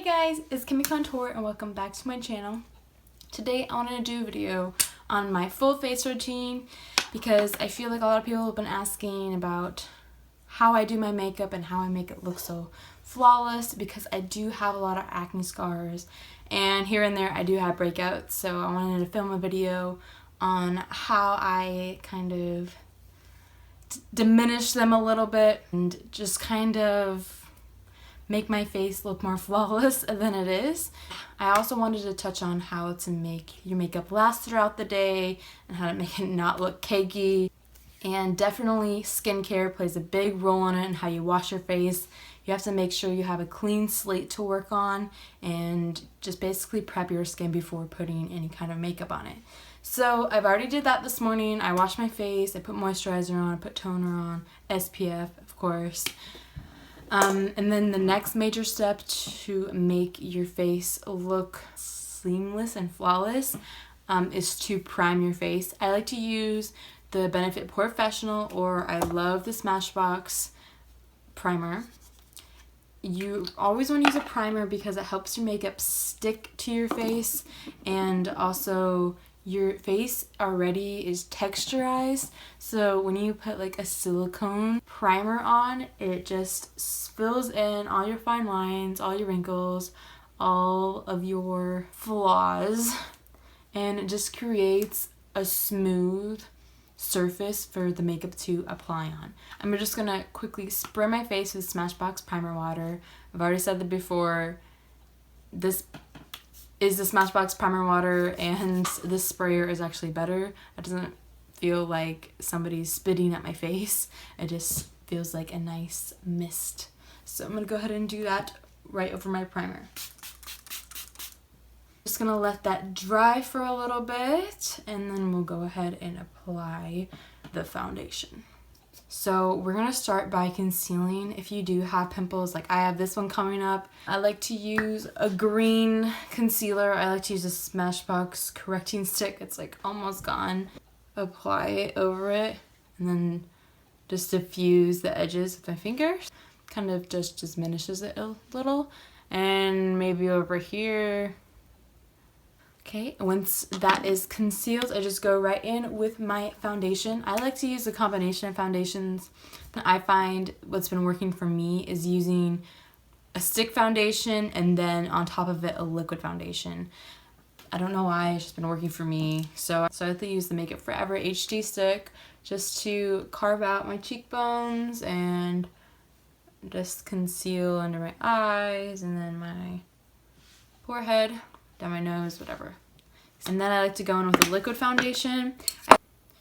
Hey guys, it's Kimmi Kontour and welcome back to my channel. Today I wanted to do a video on my full face routine because I feel like a lot of people have been asking about how I do my makeup and how I make it look so flawless, because I do have a lot of acne scars and here and there I do have breakouts, so I wanted to film a video on how I kind of diminish them a little bit and just kind of make my face look more flawless than it is. I also wanted to touch on how to make your makeup last throughout the day and how to make it not look cakey. And definitely skincare plays a big role in it and how you wash your face. You have to make sure you have a clean slate to work on and just basically prep your skin before putting any kind of makeup on it. So I've already did that this morning. I washed my face, I put moisturizer on, I put toner on, SPF of course. And then the next major step to make your face look seamless and flawless is to prime your face. I like to use the Benefit Professional, or I love the Smashbox Primer. You always want to use a primer because it helps your makeup stick to your face, and also your face already is texturized, so when you put like a silicone primer on, it just fills in all your fine lines, all your wrinkles, all of your flaws, and it just creates a smooth surface for the makeup to apply on. I'm just gonna quickly spray my face with Smashbox Primer water. I've already said that before. This is the Smashbox Primer water, and this sprayer is actually better. It doesn't feel like somebody's spitting at my face. It just feels like a nice mist. So I'm gonna go ahead and do that right over my primer. Just gonna let that dry for a little bit, and then we'll go ahead and apply the foundation. So we're going to start by concealing. If you do have pimples, like I have this one coming up, I like to use a green concealer. I like to use a Smashbox correcting stick. It's like almost gone. Apply it over it and then just diffuse the edges with my fingers. Kind of just diminishes it a little. And maybe over here. Okay, once that is concealed, I just go right in with my foundation. I like to use a combination of foundations. I find what's been working for me is using a stick foundation and then on top of it a liquid foundation. I don't know why, it's just been working for me. So I like to use the Make It Forever HD stick just to carve out my cheekbones and just conceal under my eyes and then my forehead, down my nose, whatever. And then I like to go in with a liquid foundation.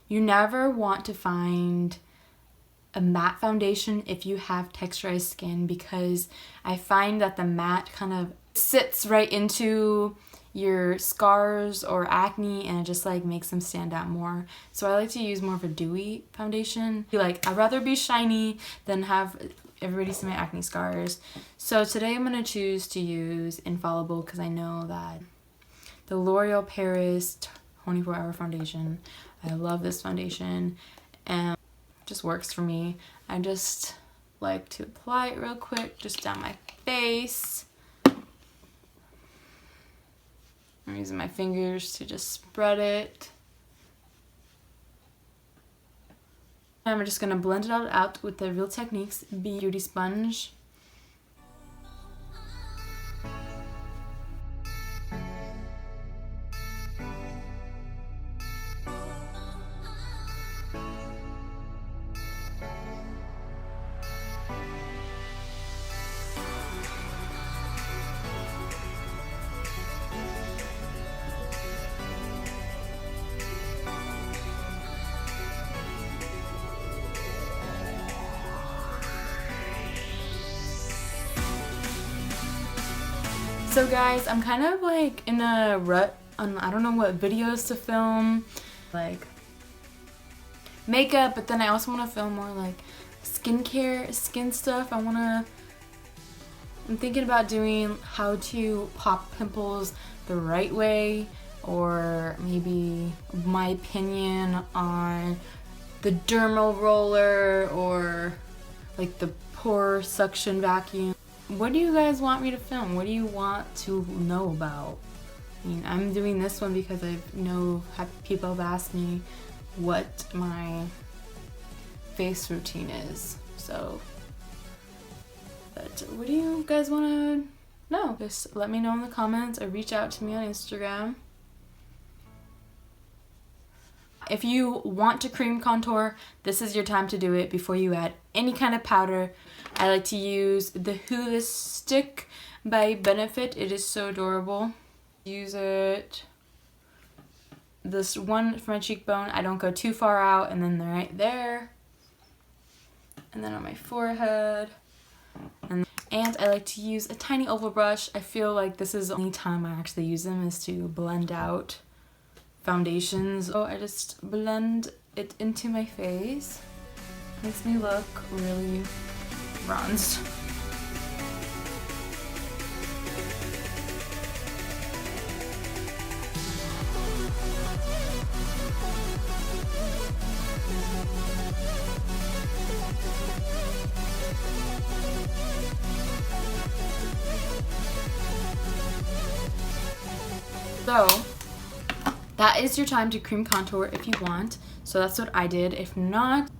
You never want to find a matte foundation if you have texturized skin, because I find that the matte kind of sits right into your scars or acne and it just like makes them stand out more. So I like to use more of a dewy foundation. Like, I'd rather be shiny than have everybody see my acne scars. So today I'm going to choose to use Infallible because I know that the Loreal Paris 24-hour foundation, I love this foundation and it just works for me. I just like to apply it real quick just down my face. I'm using my fingers to just spread it. I'm just going to blend it all out with the Real Techniques Beauty Sponge. So guys, I'm kind of like in a rut on, I don't know what videos to film, like makeup, but then I also want to film more like skincare, skin stuff. I'm thinking about doing how to pop pimples the right way, or maybe my opinion on the dermal roller or like the pore suction vacuum. what do you guys want me to film? What do you want to know about? I mean, I'm doing this one because I know people have asked me what my face routine is. So, but what do you guys want to know? Just let me know in the comments or reach out to me on Instagram. If you want to cream contour, this is your time to do it before you add any kind of powder. I like to use the Hula Stick by Benefit. It is so adorable. Use it. This one for my cheekbone. I don't go too far out, and then they're right there. And then on my forehead. And I like to use a tiny oval brush. I feel like this is the only time I actually use them is to blend out foundations. Oh, I just blend it into my face. Makes me look really bronzed. So that is your time to cream contour if you want. So that's what I did. If not,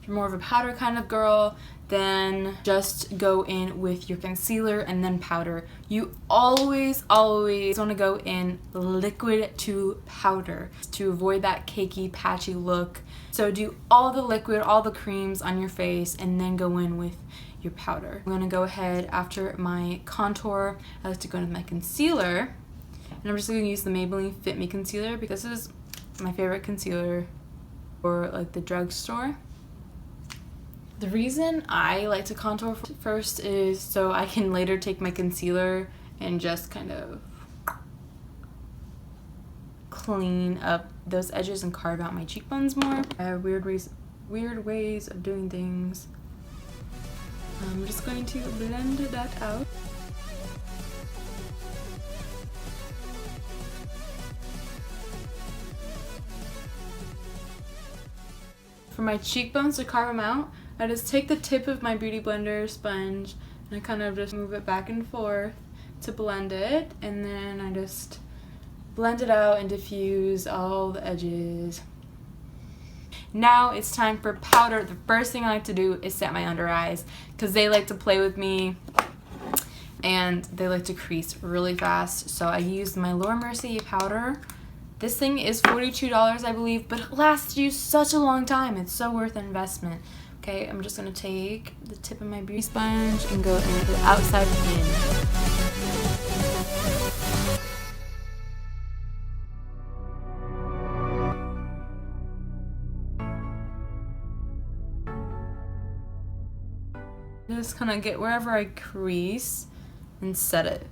if you're more of a powder kind of girl, then just go in with your concealer and then powder. You always want to go in liquid to powder to avoid that cakey, patchy look. So do all the liquid, all the creams on your face, and then go in with your powder. I'm going to go ahead after my contour. I like to go in with my concealer. And I'm just going to use the Maybelline Fit Me concealer because this is my favorite concealer for like the drugstore. The reason I like to contour first is so I can later take my concealer and just kind of clean up those edges and carve out my cheekbones more. I have weird ways of doing things. I'm just going to blend that out. For my cheekbones to carve them out, I just take the tip of my Beauty Blender sponge and I kind of just move it back and forth to blend it, and then I just blend it out and diffuse all the edges. Now it's time for powder. The first thing I like to do is set my under eyes because they like to play with me and they like to crease really fast. So I use my Mercier powder. This thing is $42, I believe, but it lasts you such a long time. It's so worth the investment. Okay, I'm just gonna take the tip of my beauty sponge and go in the outside in. Just kind of get wherever I crease and set it.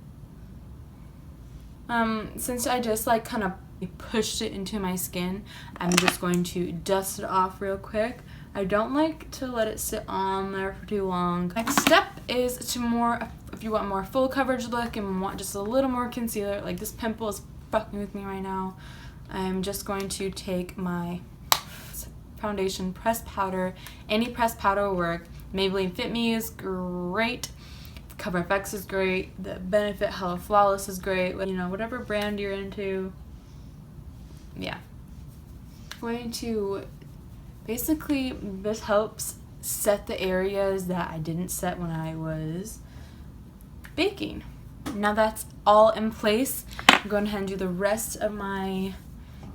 Since I just like kind of pushed it into my skin, I'm just going to dust it off real quick. I don't like to let it sit on there for too long. Next step is to if you want more full coverage look and want just a little more concealer, like this pimple is fucking with me right now, I'm just going to take my foundation pressed powder. Any pressed powder will work. Maybelline Fit Me is great. Cover FX is great. The Benefit Hella Flawless is great. You know, whatever brand you're into. Yeah. I'm going to basically, this helps set the areas that I didn't set when I was baking. Now that's all in place, I'm going ahead and do the rest of my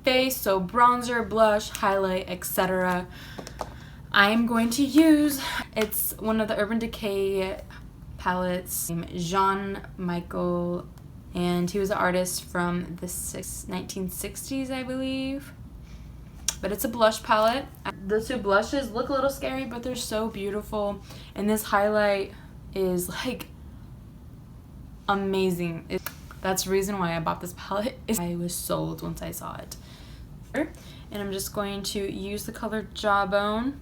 face. So bronzer, blush, highlight, etc. I'm going to use, it's one of the Urban Decay palettes, Jean Michael, and he was an artist from the 1960s, I believe. But it's a blush palette. The two blushes look a little scary, but they're so beautiful. And this highlight is like amazing. That's the reason why I bought this palette. I was sold once I saw it. And I'm just going to use the color Jawbone.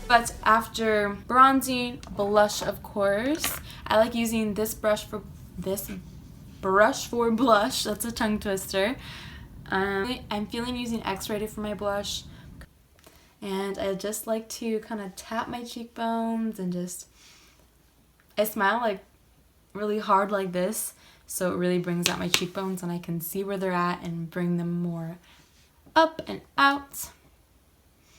But after bronzing, blush of course. I like using this brush for blush. That's a tongue twister. I'm feeling using X-rated for my blush. And I just like to kind of tap my cheekbones and just, I smile like really hard like this, so it really brings out my cheekbones and I can see where they're at and bring them more up and out.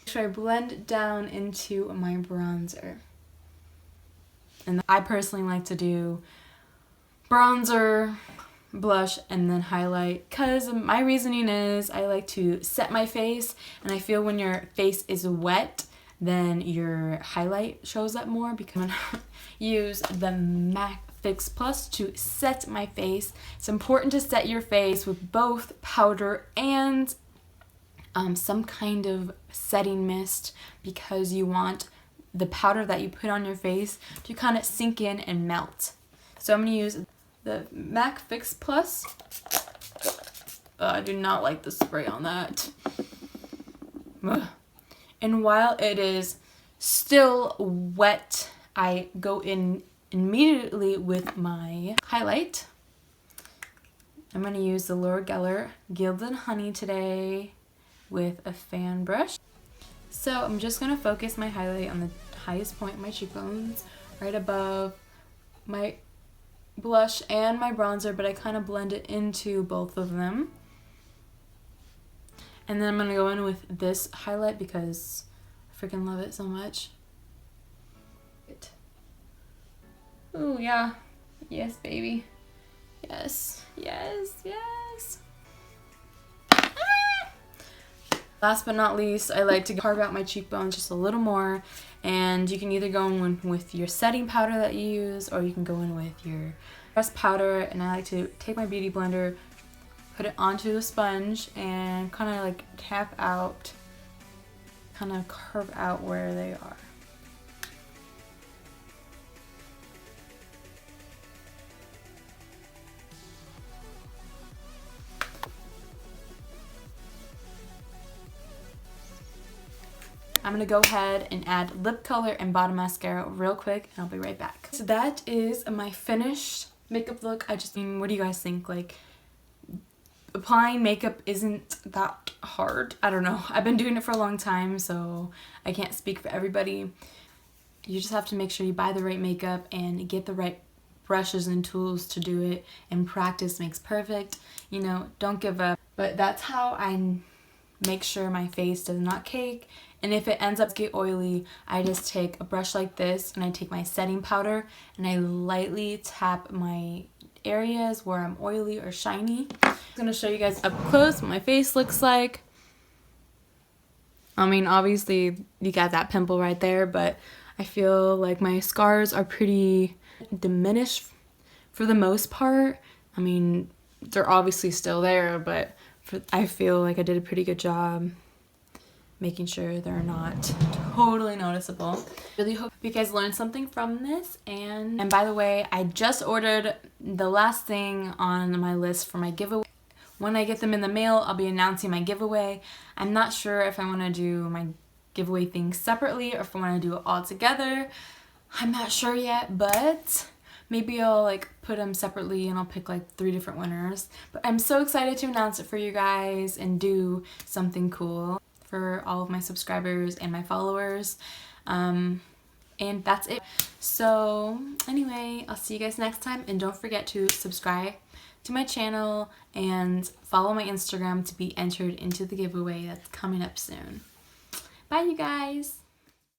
Make sure I blend down into my bronzer. And I personally like to do bronzer, blush, and then highlight, because my reasoning is I like to set my face, and I feel when your face is wet then your highlight shows up more, because I'm gonna use the MAC Fix Plus to set my face. It's important to set your face with both powder and some kind of setting mist, because you want the powder that you put on your face to kind of sink in and melt. So I'm going to use the MAC Fix Plus. I do not like the spray on that. Ugh. And while it is still wet, I go in immediately with my highlight. I'm going to use the Loreal Gilded Honey today with a fan brush. So I'm just going to focus my highlight on the highest point of my cheekbones, right above my blush and my bronzer, but I kind of blend it into both of them. And then I'm going to go in with this highlight because I freaking love it so much. Oh yeah, yes baby, yes, yes, yes. Last but not least, I like to carve out my cheekbones just a little more, and you can either go in with your setting powder that you use, or you can go in with your pressed powder. And I like to take my beauty blender, put it onto the sponge, and kind of like tap out, kind of carve out where they are. I'm going to go ahead and add lip color and bottom mascara real quick, and I'll be right back. So that is my finished makeup look. What do you guys think? Like, applying makeup isn't that hard. I don't know. I've been doing it for a long time, so I can't speak for everybody. You just have to make sure you buy the right makeup and get the right brushes and tools to do it, and practice makes perfect. You know, don't give up. But that's how I make sure my face does not cake. And if it ends up get oily, I just take a brush like this and I take my setting powder and I lightly tap my areas where I'm oily or shiny. I'm gonna show you guys up close what my face looks like. I mean, obviously you got that pimple right there, but I feel like my scars are pretty diminished for the most part. I mean, they're obviously still there, but I feel like I did a pretty good job making sure they're not totally noticeable. Really hope you guys learned something from this. And by the way, I just ordered the last thing on my list for my giveaway. When I get them in the mail, I'll be announcing my giveaway. I'm not sure if I want to do my giveaway thing separately or if I want to do it all together. I'm not sure yet, but maybe I'll like put them separately and I'll pick like 3 different winners. But I'm so excited to announce it for you guys and do something cool for all of my subscribers and my followers. And that's it. So anyway, I'll see you guys next time, and don't forget to subscribe to my channel and follow my Instagram to be entered into the giveaway that's coming up soon. Bye you guys.